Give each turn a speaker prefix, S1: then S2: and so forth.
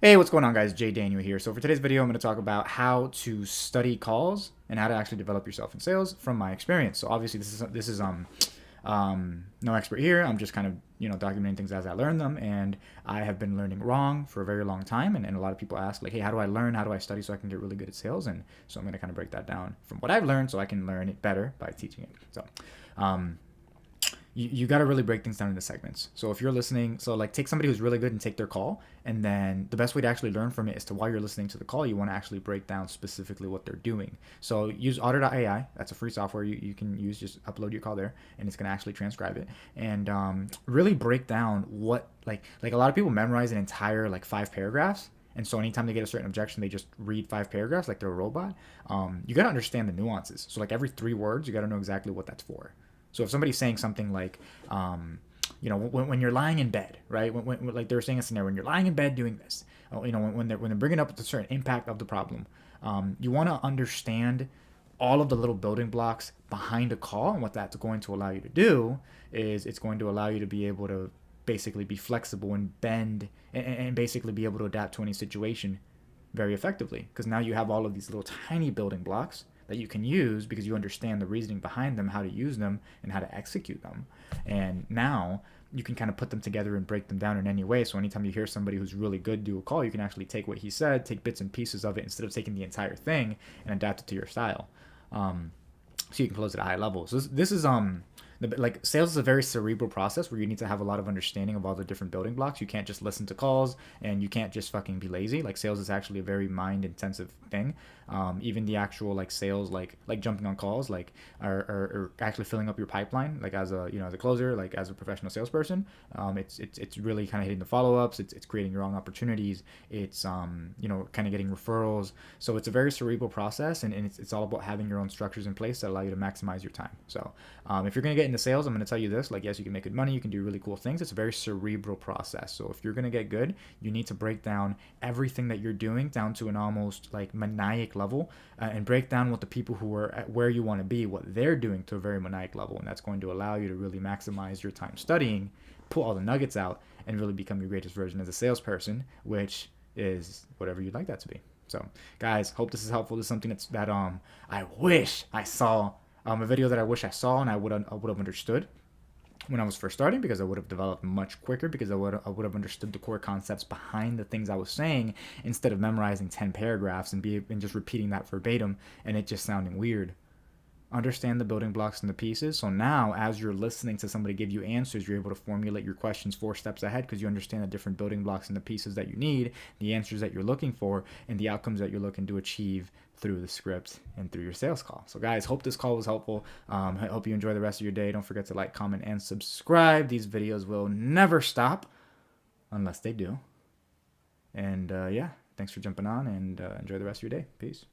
S1: Hey, what's going on, guys? Jay Daniel here. So for today's video, I'm going to talk about how to study calls and how to actually develop yourself in sales from my experience. So obviously, this is no expert here. I'm just kind of documenting things as I learn them, and I have been learning wrong for a very long time. And a lot of people ask like, hey, how do I learn? How do I study so I can get really good at sales? And so I'm going to kind of break that down from what I've learned so I can learn it better by teaching it. So. Um, you got to really break things down into segments. So if you're listening, so like take somebody who's really good and take their call, and then the best way to actually learn from it is to while you're listening to the call, you want to actually break down specifically what they're doing. So use Otter.ai. That's a free software you can use. Just upload your call there, and it's gonna actually transcribe it and really break down what like a lot of people memorize an entire like 5 paragraphs. And so anytime they get a certain objection, they just read 5 paragraphs like they're a robot. You got to understand the nuances. So like every 3 words, you got to know exactly what that's for. So if somebody's saying something like, when you're lying in bed, right? Like they're saying a scenario when you're lying in bed doing this, when they're bringing up the certain impact of the problem, you want to understand all of the little building blocks behind a call, and what that's going to allow you to do is it's going to allow you to be able to basically be flexible and bend and basically be able to adapt to any situation very effectively, because now you have all of these little tiny building blocks that you can use because you understand the reasoning behind them, how to use them, and how to execute them. And now you can kind of put them together and break them down in any way. So anytime you hear somebody who's really good do a call, you can actually take what he said, take bits and pieces of it instead of taking the entire thing and adapt it to your style. Um, so you can close at a high level. So this is like sales is a very cerebral process where you need to have a lot of understanding of all the different building blocks. You can't just listen to calls, and you can't just fucking be lazy. Like sales is actually a very mind intensive thing. Even the actual like sales, like jumping on calls, like are actually filling up your pipeline, like as a as a closer, like as a professional salesperson. It's really kind of hitting the follow ups. It's creating your own opportunities. It's kind of getting referrals. So it's a very cerebral process, and it's all about having your own structures in place that allow you to maximize your time. So if you're going to get into sales, I'm going to tell you this: like, yes, you can make good money, you can do really cool things. It's a very cerebral process. So if you're going to get good, you need to break down everything that you're doing down to an almost like maniac level, and break down what the people who are at where you want to be, what they're doing to a very maniac level, and that's going to allow you to really maximize your time studying, pull all the nuggets out, and really become your greatest version as a salesperson, which is whatever you'd like that to be. So, guys, hope this is helpful. This is something that I wish I saw, a video that I wish I saw and I would have understood when I was first starting, because I would have developed much quicker, because I would have understood the core concepts behind the things I was saying instead of memorizing 10 paragraphs and just repeating that verbatim and it just sounding weird. Understand the building blocks and the pieces. So now, as you're listening to somebody give you answers, you're able to formulate your questions 4 steps ahead because you understand the different building blocks and the pieces that you need, the answers that you're looking for, and the outcomes that you're looking to achieve through the script and through your sales call. So, guys, hope this call was helpful. I hope you enjoy the rest of your day. Don't forget to like, comment, and subscribe. These videos will never stop unless they do. And yeah, thanks for jumping on, and enjoy the rest of your day. Peace.